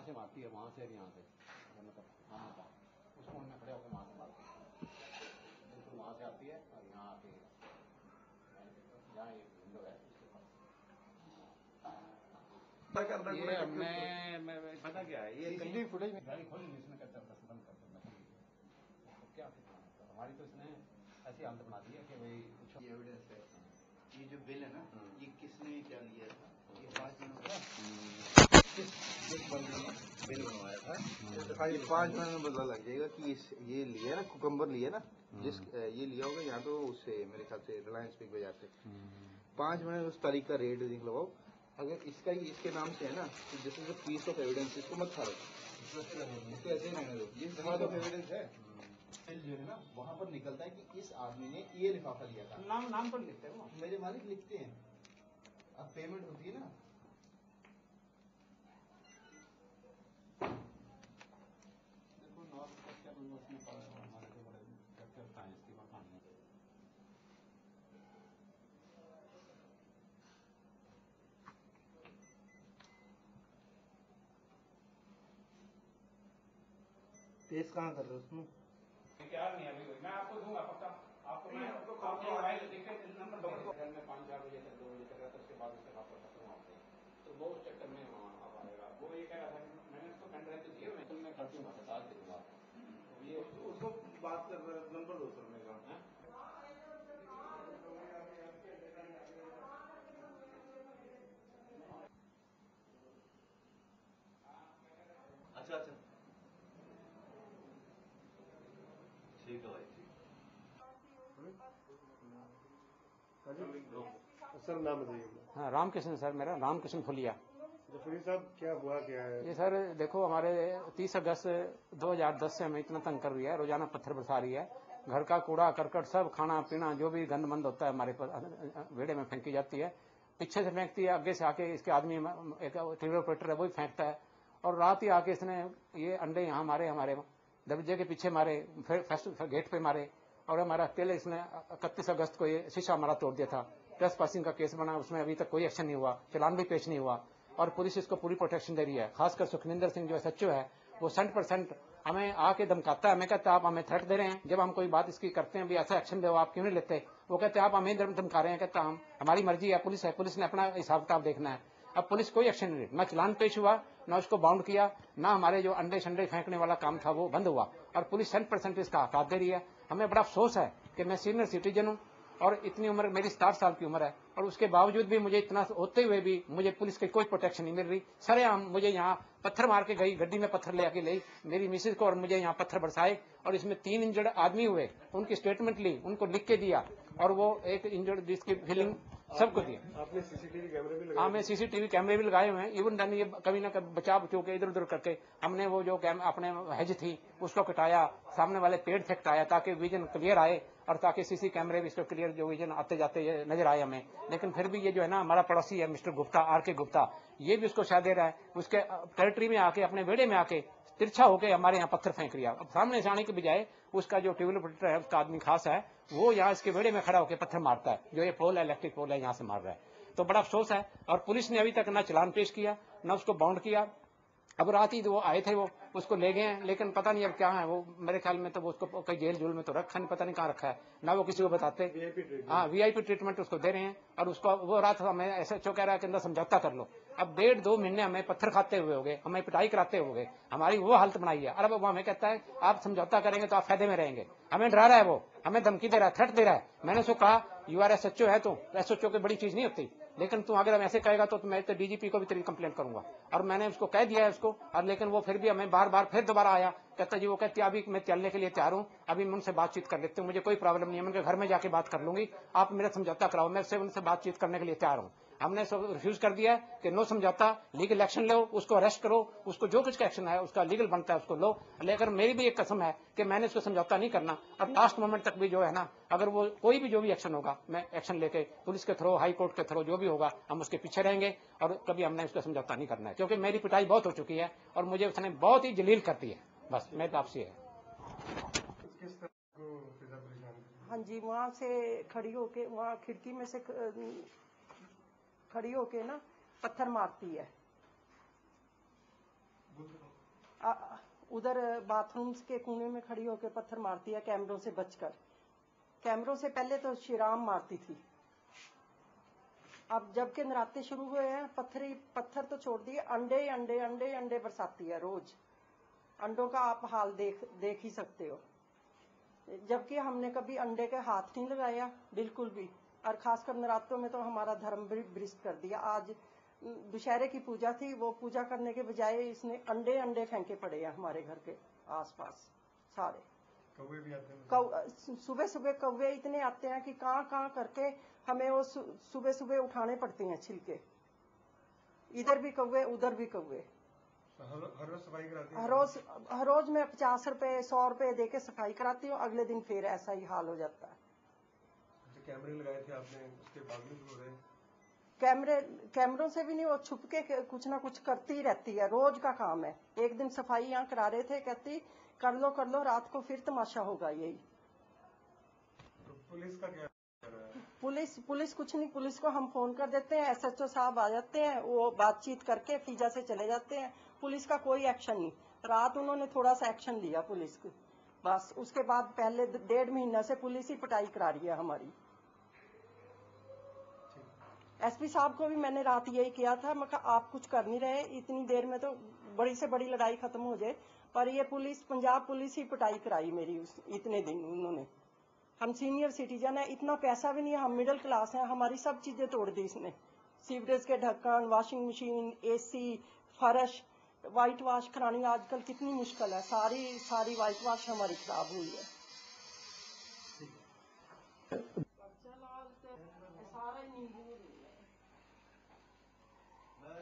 से मारती है, वहाँ से भी यहाँ से, मतलब हाँ का उस कोण में खड़े होकर वहाँ से मारती है, बिल्कुल वहाँ से आती है और यहाँ आके यहाँ एक विंडो है उसके पास। ये मैं पता क्या है, ये सीसीटीवी फुटेज में गाड़ी खोली इसमें कहता है बस बंद कर दो, तो क्या हमारी तो इसने ऐसी हालत बना दी है कि भाई ये एविडेंस है। ये जो बिल है ना, ये किसने क्या लिया था, ये 5 दिनों का किस बंदे ने बिल बनवाया था, ये 5 महीने में पता लग जाएगा कि ये लिया ना कुकम्बर लिया ना, जिस ये लिया होगा यहाँ तो उससे मेरे ख्याल से रिलायंस बिग बाजार से 5 महीने उस तारीख का रेट लगाओ। अगर इसका ही इसके नाम से है ना, तो this is a piece of evidence, इसको मत खाओ, इसको ऐसे ही रहने दो, ये पीस ऑफ एविडेंस है। जो है ना वहाँ पर निकलता है कि इस आदमी ने ये लिफाफा लिया था, नाम पर लिखते हैं वो, मेरे मालिक लिखते हैं, अब पेमेंट होती है ना। देखो नॉर्थ क्या हमारे को बड़े करता है इसकी बात मानने। तेज कहाँ कर रहे हो उसमें? क्या नहीं अभी मैं आपको दूंगा पक्का, आपको मैं आपको मोबाइल देखे नंबर घर में 5-4 बजे तक 2 बजे तक रहता, उसके बाद उसके वापस खत्म होते हैं, तो वो उस चक्कर में अब आएगा। वो ये कह रहा था मैंने उसको पेन ड्राइव तो दिए, मैं तुम मैं कर दूंगा, बता दूंगा आपको। ये उसको बात कर रहे नंबर दो सर मेरा। अच्छा ठीक है भाई, ठीक सर। नाम बताइए। हाँ रामकृष्ण सर, मेरा रामकृष्ण फुलिया। जफरी साहब क्या हुआ क्या है? ये सर देखो हमारे 30 अगस्त 2010 से हमें इतना तंग कर रही है, रोजाना पत्थर बरसा रही है, घर का कूड़ा करकट सब खाना पीना जो भी गंदमंद होता है हमारे वेड़े में फेंकी जाती है, पीछे से फेंकती है, आगे से आके इसके आदमी एक टेबल ऑपरेटर है वो भी फेंकता है, और रात ही आके इसने ये अंडे यहाँ हमारे दरवाजे के पीछे मारे, फिर गेट पे मारे, और हमारा पहले इसने 31 अगस्त को ये शीशा हमारा तोड़ दिया था, ट्रेस पासिंग का केस बना, उसमें अभी तक कोई एक्शन नहीं हुआ, चालान भी पेश नहीं हुआ, और पुलिस इसको पूरी प्रोटेक्शन दे रही है। खासकर सुखविंदर सिंह जो सच्चो है वो 100% हमें आके धमकाता है, हमें कहता है आप हमें थ्रेट दे रहे हैं, जब हम कोई बात इसकी करते हैं भी ऐसा एक्शन दो आप क्यों नहीं लेते, वो कहते हैं आप हमें धमका रहे हैं, कहता हम हमारी मर्जी है, पुलिस ने अपना हिसाब किताब देखना है। अब पुलिस कोई एक्शन नहीं ली, ना चलान पेश हुआ, ना उसको बाउंड किया, ना हमारे जो अंडे शंडे फेंकने वाला काम था वो बंद हुआ, और पुलिस 100% इसका साथ दे रही है। हमें बड़ा अफसोस है कि मैं सीनियर सिटीजन हूँ और इतनी उम्र मेरी 60 साल की उम्र है, और उसके बावजूद भी मुझे इतना होते हुए भी मुझे पुलिस की कोई प्रोटेक्शन नहीं मिल रही। सरेआम मुझे यहाँ पत्थर मार के गई, गड्डी में पत्थर ले आके ली मेरी मिसेज को, और मुझे यहाँ पत्थर बरसाए, और इसमें 3 इंजर्ड आदमी हुए, उनकी स्टेटमेंट ली, उनको लिख के दिया, और वो एक इंजर्ड जिसकी फीलिंग सबको दिया। आपने सीसीटीवी कैमरे भी लगाए? हाँ मैं सीसीटीवी कैमरे भी लगाए हुए हैं, इवन डन ये कभी ना कभी बचा बचो के इधर उधर करके हमने वो जो अपने हेज थी उसको कटाया, सामने वाले पेड़ से कटाया ताकि विजन क्लियर आए, और ताकि सीसी कैमरे भी इसको क्लियर जो विजन आते जाते ये नजर आए हमें। लेकिन फिर भी ये जो है ना हमारा पड़ोसी है मिस्टर गुप्ता, RK गुप्ता, ये भी उसको शायद दे रहा है, उसके टेरिटरी में आके अपने वेड़े में आके तिरछा होकर हमारे यहाँ पत्थर फेंक रिया। अब सामने से आने के बजाय उसका जो ट्यूबवेल ऑपरेटर है उसका आदमी खास है, वो यहाँ इसके वेड़े में खड़ा होकर पत्थर मारता है, जो ये पोल है इलेक्ट्रिक पोल है यहाँ से मार रहा है। तो बड़ा अफसोस है, और पुलिस ने अभी तक ना चलान पेश किया ना उसको बाउंड किया। अब रात ही वो आए थे, वो उसको ले गए हैं, लेकिन पता नहीं अब क्या है, वो मेरे ख्याल में तो वो उसको कहीं जेल जूल में तो रखा नहीं, पता नहीं कहाँ रखा है, ना वो किसी को बताते। हाँ VIP ट्रीटमेंट उसको दे रहे हैं, और उसको वो रात हमें ऐसा कह रहा है कि अंदर समझौता कर लो। अब 1.5-2 महीने हमें पत्थर खाते हुए हो गए, हमें पिटाई कराते हुए गए, हमारी वो हालत बनाई है। अरे वो हमें कहता है आप समझौता करेंगे तो आप फायदे में रहेंगे, हमें डरा रहा है, वो हमें धमकी दे रहा है, थ्रेट दे रहा है। मैंने उसको कहा UR SHO है, तो SHO की बड़ी चीज नहीं होती, लेकिन तू अगर ऐसे कहेगा तो मैं तो DGP को भी तेरी कंप्लेंट करूंगा, और मैंने उसको कह दिया है उसको। और लेकिन वो फिर भी हमें बार बार फिर दोबारा आया, कहता जी वो कहती अभी मैं चलने के लिए तैयार हूँ, अभी मैं उनसे बातचीत कर लेती हूँ, मुझे कोई प्रॉब्लम नहीं है, मैं उनके घर में जाके बात कर लूंगी, आप मेरा समझौता कराओ, मैं उनसे बातचीत करने के लिए तैयार हूँ। हमने सब रिफ्यूज कर दिया कि नो समझौता, लीगल एक्शन लो, उसको अरेस्ट करो, उसको जो कुछ का एक्शन है उसका लीगल बनता है उसको लो। लेकिन मेरी भी एक कसम है कि मैंने उसको समझौता नहीं करना, और लास्ट मोमेंट तक भी जो है ना, अगर वो कोई भी जो भी एक्शन होगा मैं एक्शन लेके पुलिस के थ्रू, हाई कोर्ट के थ्रू जो भी होगा हम उसके पीछे रहेंगे, और कभी हमने उसका समझौता नहीं करना है, क्योंकि मेरी पिटाई बहुत हो चुकी है और मुझे उसने बहुत ही जलील कर दी है। बस मैं तो आपसे है। हाँ जी, वहाँ से खड़ी होके, वहाँ खिड़की में से खड़ी होके ना पत्थर मारती है, उधर बाथरूम्स के कोने में खड़ी होकर पत्थर मारती है कैमरों से बचकर। कैमरों से पहले तो शिराम मारती थी। अब जब के नराते शुरू हुए हैं पत्थर तो छोड़ दिए, अंडे अंडे अंडे अंडे बरसाती है रोज। अंडों का आप हाल देख ही सकते हो। जबकि हमने कभी अंडे के हाथ नहीं लगाया बिल्कुल भी, और खासकर नरातों में तो हमारा धर्म भी भ्रष्ट कर दिया। आज दुशहरे की पूजा थी, वो पूजा करने के बजाय इसने अंडे अंडे फेंके पड़े हैं हमारे घर के आसपास सारे। कौवे भी आते हैं? सुबह सुबह कौवे इतने आते हैं कि कहाँ करके हमें वो सुबह सुबह उठाने पड़ते हैं छिलके। इधर भी कौवे उधर भी कौवे। हर रोज सफाई कराती है? हर रोज मैं 50 रुपए 100 रुपए देके सफाई कराती हूँ, अगले दिन फिर ऐसा ही हाल हो जाता है। जो कैमरे लगाए थे आपने, उसके बाद भी हो रहे? कैमरों से भी नहीं, वो छुप के कुछ ना कुछ करती ही रहती है, रोज का काम है। एक दिन सफाई यहाँ करा रहे थे, कहती कर लो रात को फिर तमाशा होगा यही। तो पुलिस का क्या कर रहा है? पुलिस कुछ नहीं, पुलिस को हम फोन कर देते हैं, SHO साहब आ जाते हैं, वो बातचीत करके फीजा से चले जाते हैं। पुलिस का कोई एक्शन नहीं। रात उन्होंने थोड़ा सा एक्शन लिया पुलिस को, बस उसके बाद पहले 1.5 महीना से पुलिस ही पिटाई करा रही है हमारी। SP साहब को भी मैंने रात यही किया था, मैं कहा आप कुछ कर नहीं रहे, इतनी देर में तो बड़ी से बड़ी लड़ाई खत्म हो जाए, पर ये पंजाब पुलिस ही पिटाई कराई मेरी इतने दिन उन्होंने। हम सीनियर सिटीजन है, इतना पैसा भी नहीं है, हम मिडिल क्लास हैं, हमारी सब चीजें तोड़ दी इसने। सीवरेज के ढक्कन, वॉशिंग मशीन, AC, फर्श, व्हाइट वॉश करानी आजकल कितनी मुश्किल है, सारी व्हाइट वॉश हमारी खराब हुई है। सारा नींबू मैं